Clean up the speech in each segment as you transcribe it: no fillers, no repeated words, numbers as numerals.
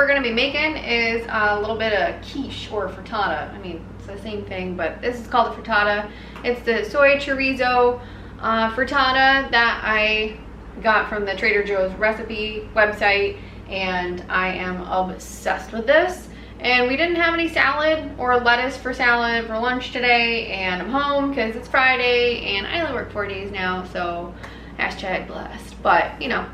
gonna be making is a little bit of quiche or frittata. I mean, it's the same thing, but this is called a frittata. It's the soy chorizo frittata that I got from the Trader Joe's recipe website, and I am obsessed with this. And we didn't have any salad or lettuce for salad for lunch today, and I'm home because it's Friday and I only work 4 days now, so hashtag blessed. But you know,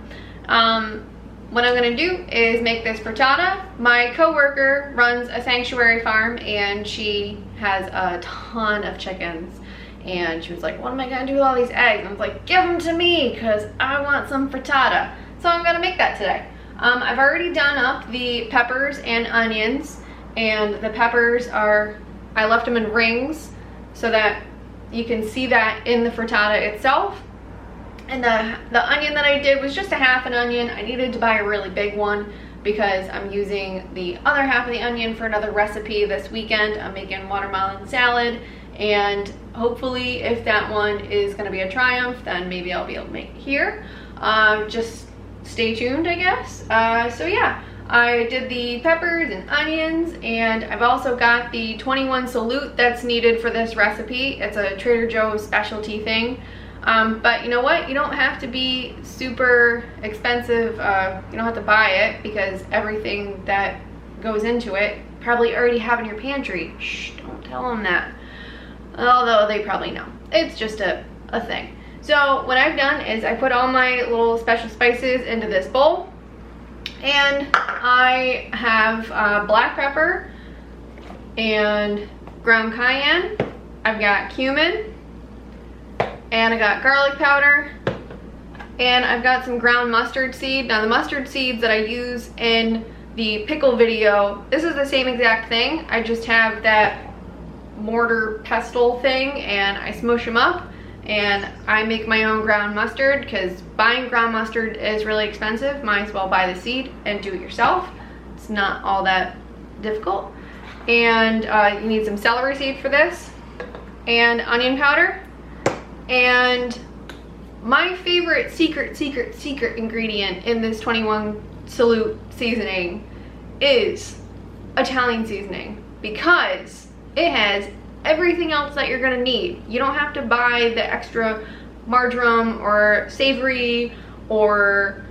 what I'm gonna do is make this frittata. My coworker runs a sanctuary farm and she has a ton of chickens. And she was like, what am I gonna do with all these eggs? And I was like, give them to me because I want some frittata. So I'm gonna make that today. I've already done up the peppers and onions. And the peppers are, I left them in rings so that you can see that in the frittata itself. And the onion that I did was just a half an onion. I needed to buy a really big one because I'm using the other half of the onion for another recipe this weekend. I'm making watermelon salad, and hopefully if that one is gonna be a triumph, then maybe I'll be able to make it here. Just stay tuned, I guess. So yeah, I did the peppers and onions, and I've also got the 21 salute that's needed for this recipe. It's a Trader Joe's specialty thing. But you know what? You don't have to be super expensive. You don't have to buy it because everything that goes into it probably already have in your pantry. Shh, don't tell them that. Although they probably know. It's just a thing. So what I've done is I put all my little special spices into this bowl. And I have black pepper and ground cayenne. I've got cumin. And I got garlic powder, and I've got some ground mustard seed. Now the mustard seeds that I use in the pickle video, this is the same exact thing. I just have that mortar pestle thing and I smush them up and I make my own ground mustard because buying ground mustard is really expensive. Might as well buy the seed and do it yourself. It's not all that difficult. And you need some celery seed for this and onion powder. And my favorite secret ingredient in this 21 salute seasoning is Italian seasoning, because it has everything else that you're gonna need. You don't have to buy the extra marjoram or savory or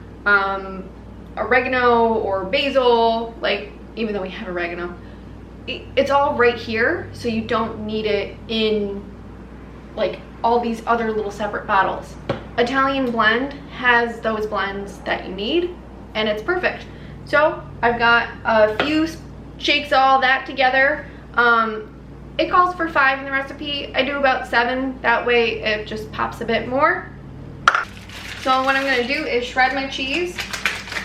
oregano or basil, like, even though we have oregano. It's all right here, so you don't need it in like all these other little separate bottles. Italian Blend has those blends that you need, and it's perfect. So I've got a few shakes of all that together. It calls for 5 in the recipe. I do about 7, that way it just pops a bit more. So what I'm gonna do is shred my cheese,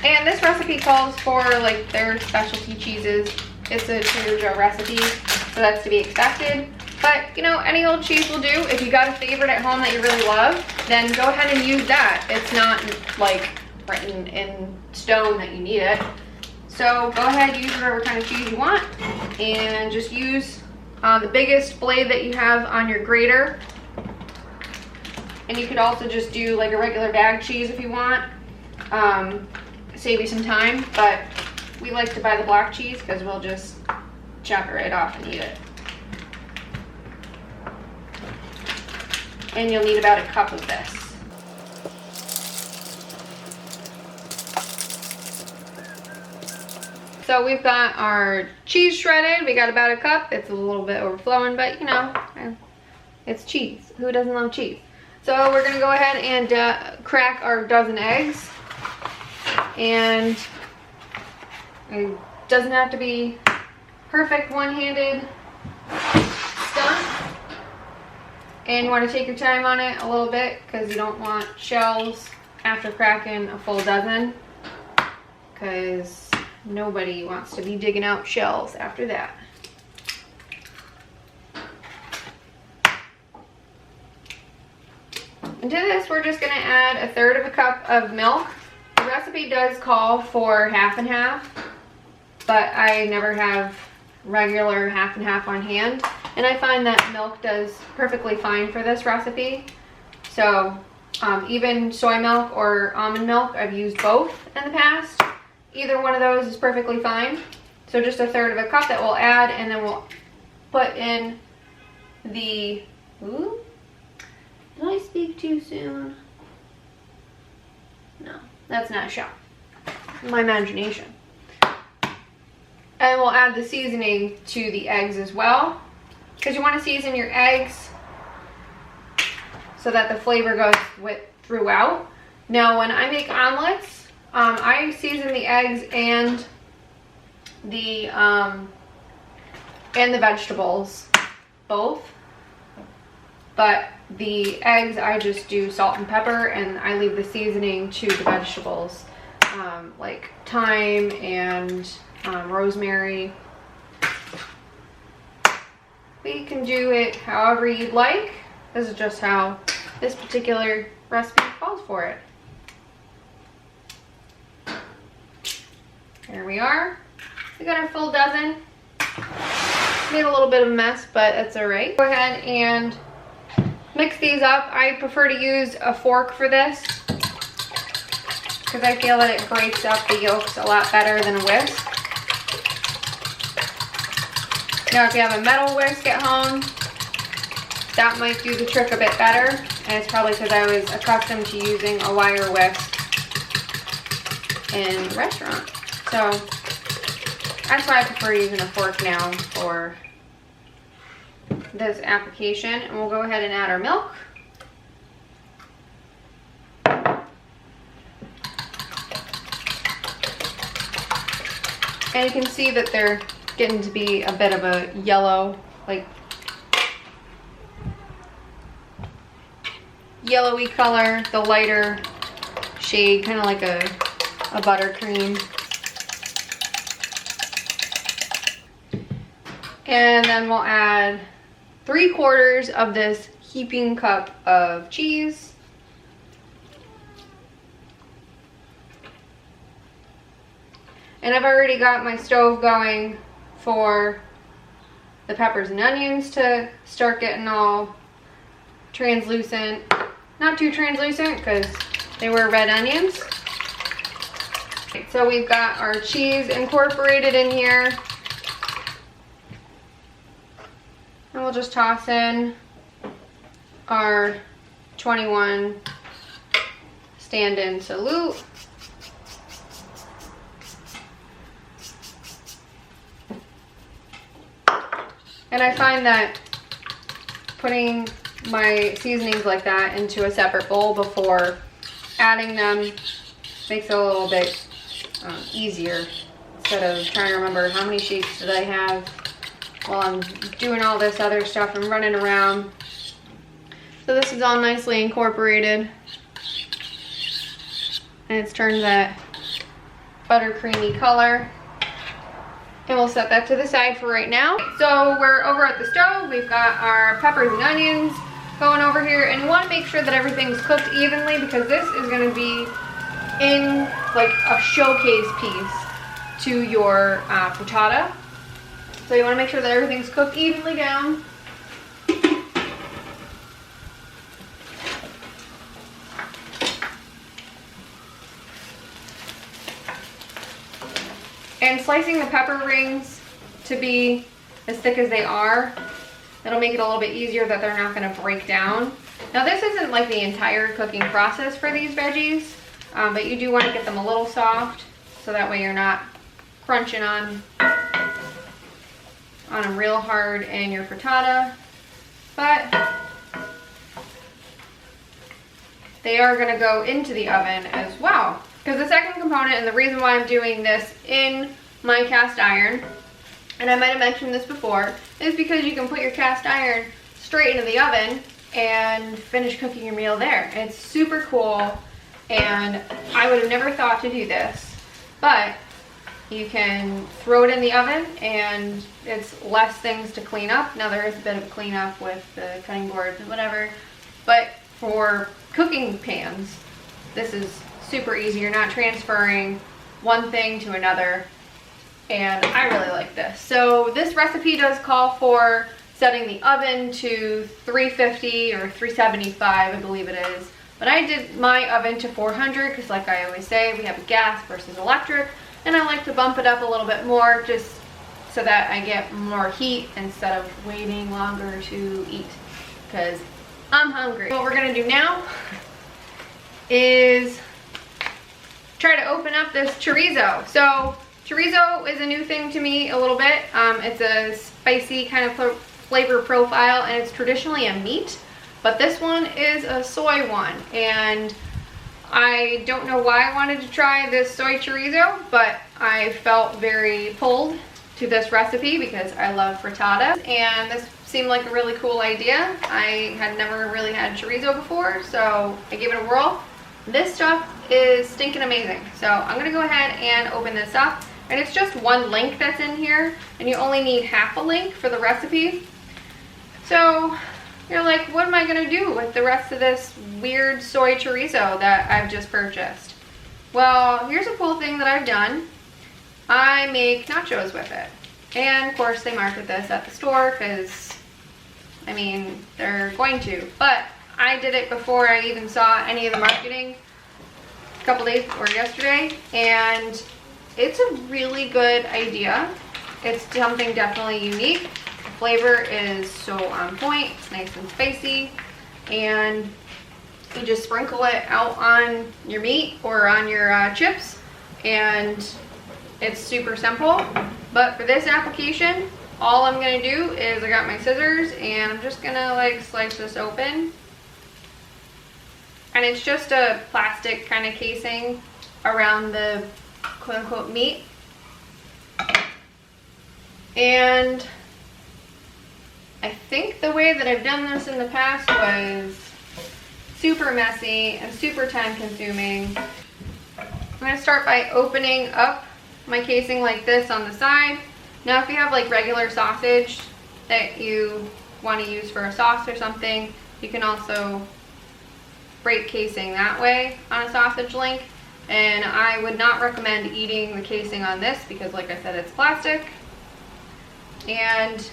and this recipe calls for like their specialty cheeses. It's a Trader Joe recipe, so that's to be expected. But, you know, any old cheese will do. If you got a favorite at home that you really love, then go ahead and use that. It's not, like, written in stone that you need it. So go ahead, use whatever kind of cheese you want. And just use the biggest blade that you have on your grater. And you could also just do, like, a regular bag cheese if you want. Save you some time. But we like to buy the block cheese because we'll just chop it right off and eat it. And you'll need about a cup of this. So we've got our cheese shredded. We got about a cup. It's a little bit overflowing, but you know, it's cheese. Who doesn't love cheese? So we're gonna go ahead and crack our dozen eggs. And it doesn't have to be perfect one-handed stunt. And you want to take your time on it a little bit because you don't want shells after cracking a full dozen, because nobody wants to be digging out shells after that. And to this, we're just going to add 1/3 of a cup of milk. The recipe does call for half and half, but I never have regular half and half on hand. And I find that milk does perfectly fine for this recipe. So even soy milk or almond milk, I've used both in the past. Either one of those is perfectly fine. So just 1/3 of a cup that we'll add, and then we'll put in the, ooh, did I speak too soon? No, that's not show. My imagination. And we'll add the seasoning to the eggs as well, because you want to season your eggs so that the flavor goes throughout. Now, when I make omelets, I season the eggs and the vegetables both, but the eggs I just do salt and pepper, and I leave the seasoning to the vegetables, like thyme and rosemary. But you can do it however you'd like. This is just how this particular recipe calls for it. There we are. We got our full dozen. Made a little bit of a mess, but that's all right. Go ahead and mix these up. I prefer to use a fork for this because I feel that it breaks up the yolks a lot better than a whisk. Now, if you have a metal whisk at home, that might do the trick a bit better, and it's probably because I was accustomed to using a wire whisk in the restaurant. So that's why I prefer using a fork now for this application. And we'll go ahead and add our milk. And you can see that they're getting to be a bit of a yellow, like yellowy color, the lighter shade, kind of like a buttercream. And then we'll add 3/4 of this heaping cup of cheese. And I've already got my stove going for the peppers and onions to start getting all translucent. Not too translucent because they were red onions. So we've got our cheese incorporated in here. And we'll just toss in our 21 stand-in salute. And I find that putting my seasonings like that into a separate bowl before adding them makes it a little bit easier, instead of trying to remember how many shakes did I have while I'm doing all this other stuff and running around. So this is all nicely incorporated, and it's turned that buttercreamy color. And we'll set that to the side for right now. So we're over at the stove. We've got our peppers and onions going over here, and you want to make sure that everything's cooked evenly, because this is going to be in like a showcase piece to your frittata. So you want to make sure that everything's cooked evenly down. And slicing the pepper rings to be as thick as they are, that'll make it a little bit easier that they're not going to break down. Now this isn't like the entire cooking process for these veggies, but you do want to get them a little soft, so that way you're not crunching on them real hard in your frittata. But they are going to go into the oven as well. Because the second component, and the reason why I'm doing this in my cast iron, and I might have mentioned this before, is because you can put your cast iron straight into the oven and finish cooking your meal there. It's super cool, and I would have never thought to do this, but you can throw it in the oven and it's less things to clean up. Now there is a bit of cleanup with the cutting boards and whatever, but for cooking pans, this is super easy. You're not transferring one thing to another, and I really like this. So this recipe does call for setting the oven to 350 or 375, I believe it is, but I did my oven to 400 because, like I always say, we have a gas versus electric, and I like to bump it up a little bit more just so that I get more heat instead of waiting longer to eat, because I'm hungry. What we're gonna do now is try to open up this chorizo. So chorizo is a new thing to me a little bit. It's a spicy kind of flavor profile, and it's traditionally a meat, but this one is a soy one, and I don't know why I wanted to try this soy chorizo, but I felt very pulled to this recipe because I love frittata, and this seemed like a really cool idea. I had never really had chorizo before, so I gave it a whirl. This stuff is stinking amazing. So I'm gonna go ahead and open this up, and it's just one link that's in here, and you only need half a link for the recipe. So you're like, what am I gonna do with the rest of this weird soy chorizo that I've just purchased? Well, here's a cool thing that I've done. I make nachos with it. And of course they market this at the store because, I mean, they're going to. But I did it before I even saw any of the marketing a couple days or yesterday, and it's a really good idea. It's something definitely unique. The flavor is so on point. It's nice and spicy, and you just sprinkle it out on your meat or on your chips, and it's super simple. But for this application, all I'm gonna do is I got my scissors, and I'm just gonna like slice this open. And it's just a plastic kind of casing around the quote-unquote meat. And I think the way that I've done this in the past was super messy and super time consuming. I'm gonna start by opening up my casing like this on the side. Now if you have like regular sausage that you want to use for a sauce or something, you can also break casing that way on a sausage link. And I would not recommend eating the casing on this because, like I said, it's plastic. And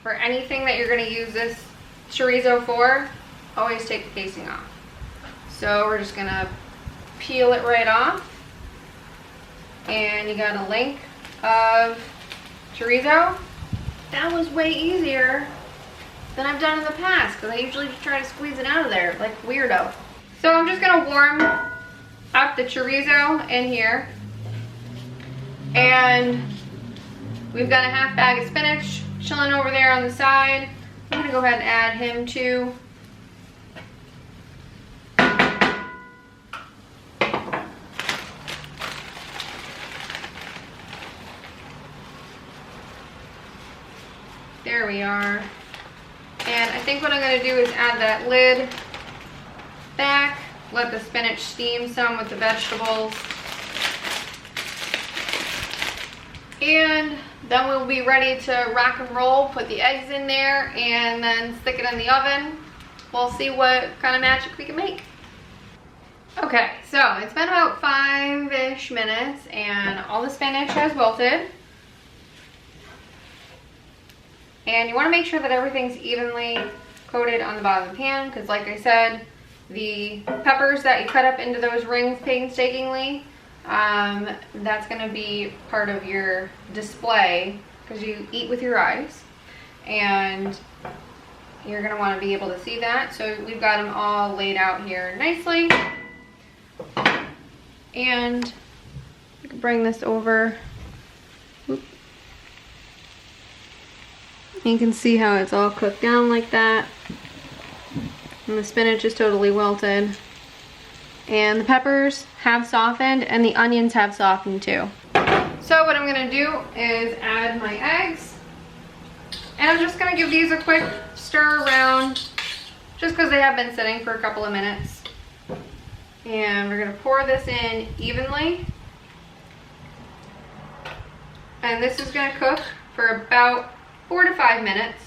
for anything that you're going to use this chorizo for, always take the casing off. So we're just going to peel it right off. And you got a link of chorizo. That was way easier than I've done in the past because I usually just try to squeeze it out of there like a weirdo. So I'm just going to warm up the chorizo in here. And we've got a half bag of spinach chilling over there on the side. I'm going to go ahead and add him too. There we are. And I think what I'm going to do is add that lid back, let the spinach steam some with the vegetables. And then we'll be ready to rock and roll, put the eggs in there, and then stick it in the oven. We'll see what kind of magic we can make. Okay, so it's been about 5-ish minutes and all the spinach has wilted. And you want to make sure that everything's evenly coated on the bottom of the pan because, like I said, the peppers that you cut up into those rings painstakingly, that's going to be part of your display because you eat with your eyes. And you're going to want to be able to see that. So we've got them all laid out here nicely. And I can bring this over. You can see how it's all cooked down like that. And the spinach is totally wilted. And the peppers have softened and the onions have softened too. So what I'm gonna do is add my eggs. And I'm just gonna give these a quick stir around just because they have been sitting for a couple of minutes. And we're gonna pour this in evenly. And this is gonna cook for about 4 to 5 minutes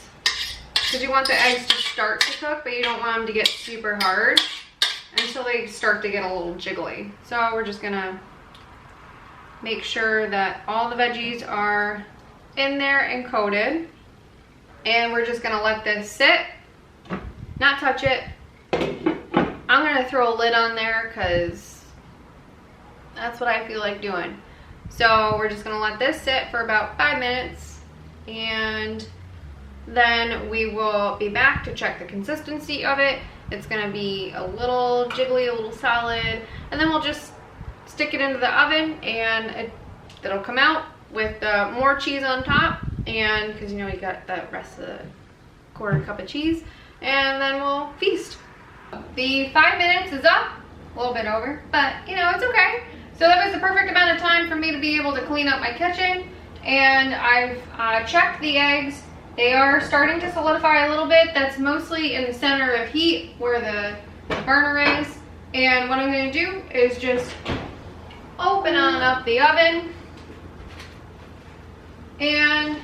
because you want the eggs to start to cook, but you don't want them to get super hard until they start to get a little jiggly. So we're just gonna make sure that all the veggies are in there and coated, and we're just gonna let this sit, not touch it. I'm gonna throw a lid on there because that's what I feel like doing. So we're just gonna let this sit for about 5 minutes, and then we will be back to check the consistency of it. It's gonna be a little jiggly, a little solid, and then we'll just stick it into the oven, and it'll come out with more cheese on top, and because you know you got the rest of the 1/4 cup of cheese, and then we'll feast. The 5 minutes is up, a little bit over, but you know, it's okay. So that was the perfect amount of time for me to be able to clean up my kitchen, and I've checked the eggs. They are starting to solidify a little bit. That's mostly in the center of heat where the burner is. And what I'm gonna do is just open on up the oven, and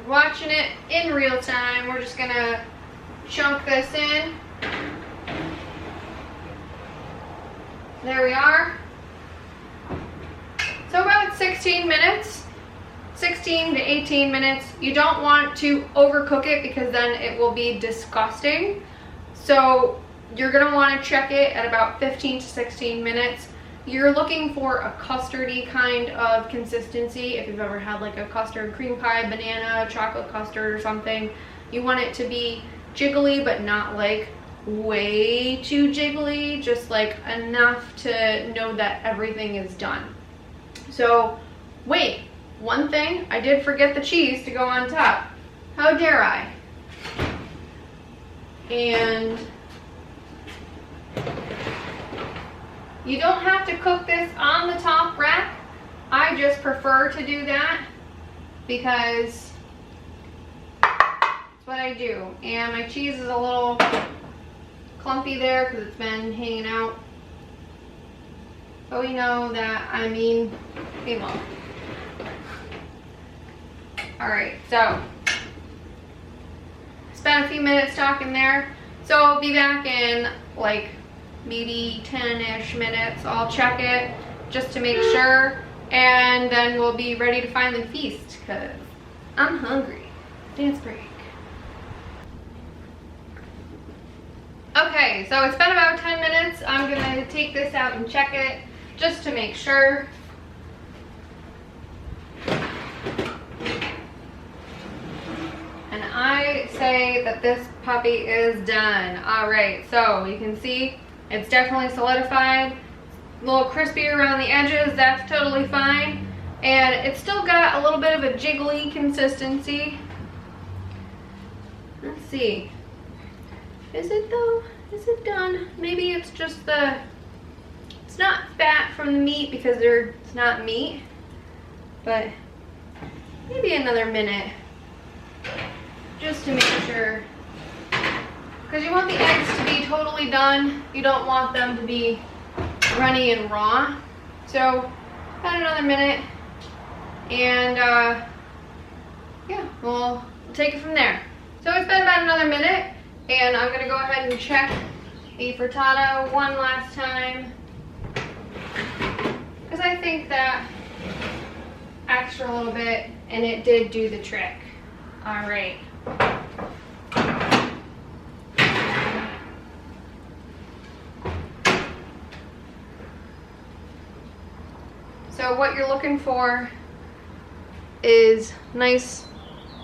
watching it in real time. We're just gonna chunk this in. There we are. So about 16 minutes. 16 to 18 minutes. You don't want to overcook it because then it will be disgusting. So you're gonna want to check it at about 15 to 16 minutes. You're looking for a custardy kind of consistency. If you've ever had like a custard cream pie, banana, chocolate custard or something, you want it to be jiggly but not like way too jiggly, just like enough to know that everything is done. So wait, one thing, I did forget the cheese to go on top. How dare I? And you don't have to cook this on the top rack. I just prefer to do that because that's what I do. And my cheese is a little clumpy there because it's been hanging out. But we know that I mean female. Alright, so spent a few minutes talking there. So I'll be back in like maybe 10-ish minutes. I'll check it just to make sure, and then we'll be ready to finally feast because I'm hungry. Dance break. Okay, so it's been about 10 minutes. I'm gonna take this out and check it just to make sure. And I say that this puppy is done. All right, so you can see it's definitely solidified. A little crispy around the edges, that's totally fine. And it's still got a little bit of a jiggly consistency. Let's see. Is it though? Is it done? Maybe it's just it's not fat from the meat because it's not meat. But maybe another minute. Just to make sure. Because you want the eggs to be totally done. You don't want them to be runny and raw. So about another minute. And yeah, we'll take it from there. So it's been about another minute. And I'm gonna go ahead and check the frittata one last time. Because I think that extra a little bit and it did do the trick. All right. So what you're looking for is nice,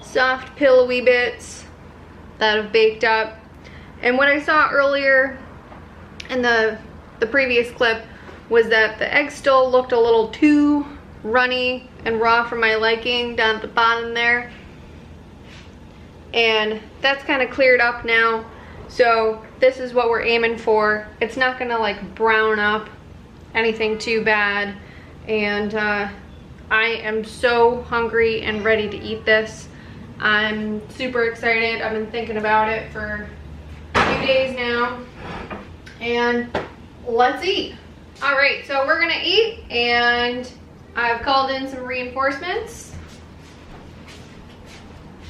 soft, pillowy bits that have baked up. And what I saw earlier in the previous clip was that the egg still looked a little too runny and raw for my liking down at the bottom there. And that's kind of cleared up now. So this is what we're aiming for. It's not gonna like brown up anything too bad. And I am so hungry and ready to eat this. I'm super excited. I've been thinking about it for a few days now. And let's eat. All right, so we're gonna eat, and I've called in some reinforcements.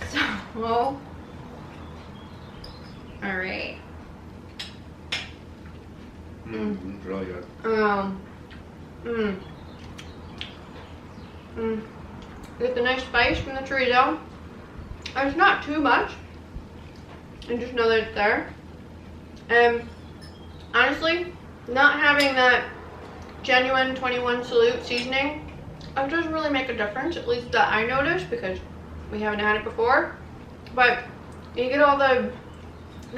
So, all right. It's really good. Get the nice spice from the chorizo. There's not too much. I just know that it's there. And honestly, not having that genuine 21 Salute seasoning. It doesn't really make a difference, at least that I noticed, because we haven't had it before. But you get all the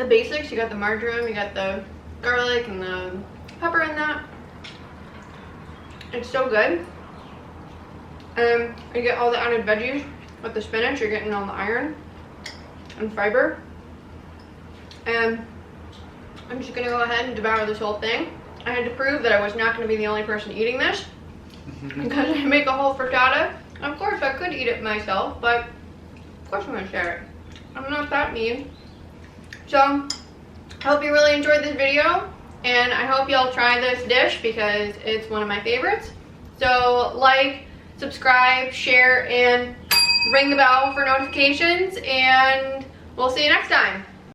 basics. You got the marjoram, you got the garlic and the pepper in that. It's so good. You get all the added veggies with the spinach. You're getting all the iron and fiber. And I'm just gonna go ahead and devour this whole thing. I had to prove that I was not gonna be the only person eating this because I make a whole frittata. Of course I could eat it myself, but of course I'm gonna share it. I'm not that mean. So I hope you really enjoyed this video, and I hope y'all try this dish because it's one of my favorites. So like, subscribe, share, and ring the bell for notifications, and we'll see you next time.